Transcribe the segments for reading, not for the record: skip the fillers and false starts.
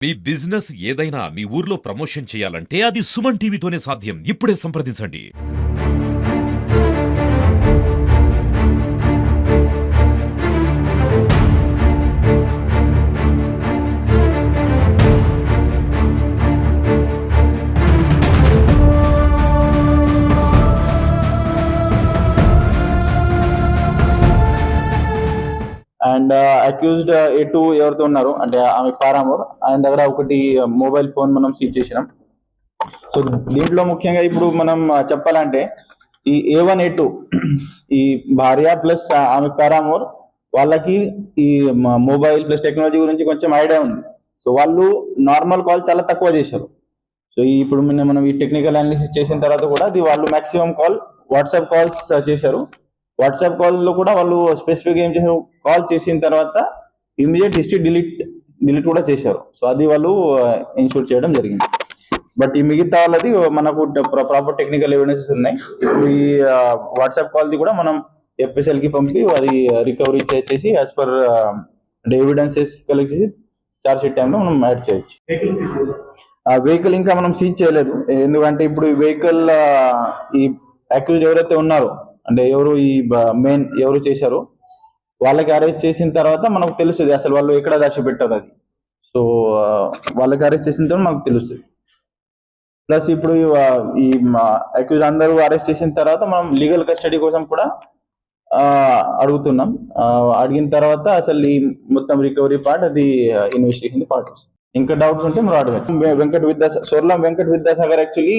మీ business ఏదైనా మీ ఊర్లో promotion చేయాలంటే అది సుమన్ టీవీతోనే సాధ్యం. ఇప్పుడే సంప్రదించండి. అండ్ అక్యూజ్డ్ A2 ఎవరితో ఉన్నారు అంటే ఆమె పారామోర్ ఆయన దగ్గర ఒకటి మొబైల్ ఫోన్ మనం సీజ్ చేసినాం. సో దీంట్లో ముఖ్యంగా ఇప్పుడు మనం చెప్పాలంటే ఈ A1 A2 ఈ భార్య ప్లస్ ఆమె పారామోర్ వాళ్ళకి ఈ మొబైల్ ప్లస్ టెక్నాలజీ గురించి కొంచెం ఐడియా ఉంది. సో వాళ్ళు నార్మల్ కాల్ చాలా తక్కువ చేశారు. సో ఇప్పుడు మనం ఈ టెక్నికల్ అనాలిసిస్ చేసిన తర్వాత కూడా అది వాళ్ళు మాక్సిమం కాల్ వాట్సాప్ కాల్స్ చేశారు. వాట్సాప్ కాల్లో కూడా వాళ్ళు స్పెసిఫిక్ ఏం చేశారు, కాల్ చేసిన తర్వాత ఇమీడియట్ హిస్టరీ డిలీట్ కూడా చేశారు. సో అది వాళ్ళు ఇన్షూర్ చేయడం జరిగింది. బట్ ఈ మిగతా వాళ్ళది మనకు ప్రాపర్ టెక్నికల్ ఎవిడెన్సెస్ ఉన్నాయి. ఇప్పుడు ఈ వాట్సాప్ కాల్ది కూడా మనం FSL కి పంపి అది రికవరీ చేసి యాజ్ పర్ ఎవిడెన్సెస్ కలెక్ట్ చేసి చార్జ్ షీట్ టైంలో మనం యాడ్ చేయొచ్చు. ఆ వెహికల్ ఇంకా మనం సీజ్ చేయలేదు, ఎందుకంటే ఇప్పుడు ఈ వెహికల్ ఈ అక్యూజ్డ్ ఎవరైతే ఉన్నారో అంటే ఎవరు ఈ మెయిన్ ఎవరు చేశారో వాళ్ళకి అరెస్ట్ చేసిన తర్వాత మనకు తెలుస్తుంది అసలు వాళ్ళు ఎక్కడ దాచిపెట్టారు అది. సో వాళ్ళకి అరెస్ట్ చేసిన తర్వాత మనకు తెలుస్తుంది. ప్లస్ ఇప్పుడు ఈ అక్యూజ్ అందరూ అరెస్ట్ చేసిన తర్వాత మనం లీగల్ కస్టడీ కోసం కూడా అడుగుతున్నాం. అడిగిన తర్వాత అసలు ఈ మొత్తం రికవరీ పార్ట్ అది ఇన్వెస్టిగేషన్ పార్ట్ వస్తుంది. ఇంకా డౌట్స్ ఉంటే మనం అడగచ్చు. సోర్లం వెంకట్ విద్యాసాగర్ యాక్చువల్లీ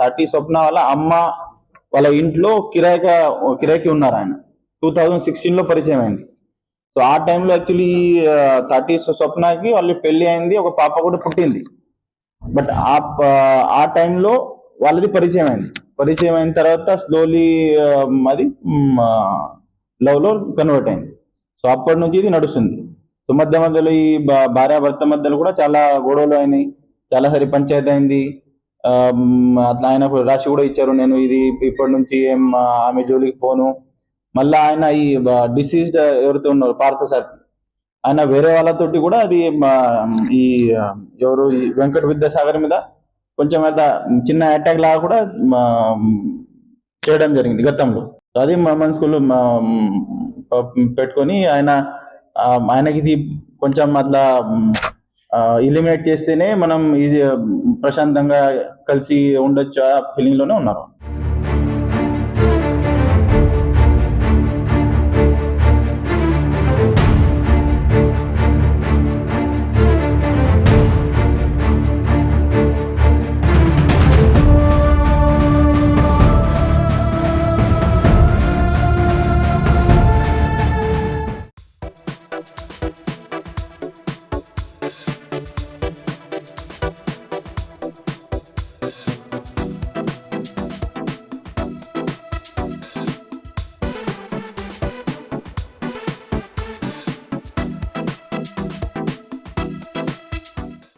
30 స్వప్న వాళ్ళ అమ్మ వాళ్ళ ఇంట్లో కిరాయికి ఉన్నారు. ఆయన 2016లో పరిచయం అయింది. సో ఆ టైంలో యాక్చువల్లీ 30 స్వప్నకి వాళ్ళు పెళ్లి అయింది, ఒక పాప కూడా పుట్టింది. బట్ ఆ టైంలో వాళ్ళది పరిచయం అయింది. పరిచయం అయిన తర్వాత స్లోలీ అది లవ్ లో కన్వర్ట్ అయింది. సో అప్పటి నుంచి ఇది నడుస్తుంది. సో మధ్యలో ఈ భార్యాభర్త మధ్యలో కూడా చాలా గొడవలు అయినాయి, చాలా సరి పంచాయతీ అయింది. అట్లా ఆయన రాసి కూడా ఇచ్చారు, నేను ఇది ఇప్పటి నుంచి ఏం ఆమె జోలికి పోను. మళ్ళీ ఆయన ఈ డిసీజ్డ్ ఎవరితో ఉన్నారు పార్థసారథి, ఆయన వేరే వాళ్ళతోటి కూడా అది ఈ ఎవరు ఈ వెంకట విద్యాసాగర్ మీద కొంచెం చిన్న అటాక్ లాగా కూడా చేయడం జరిగింది గతంలో. అది మన స్కూల్లో పెట్టుకొని ఆయనకి ఇది కొంచెం అట్లా ఎలిమినేట్ చేస్తేనే మనం ఇది ప్రశాంతంగా కలిసి ఉండొచ్చు ఆ ఫీలింగ్ లోనే ఉన్నారు.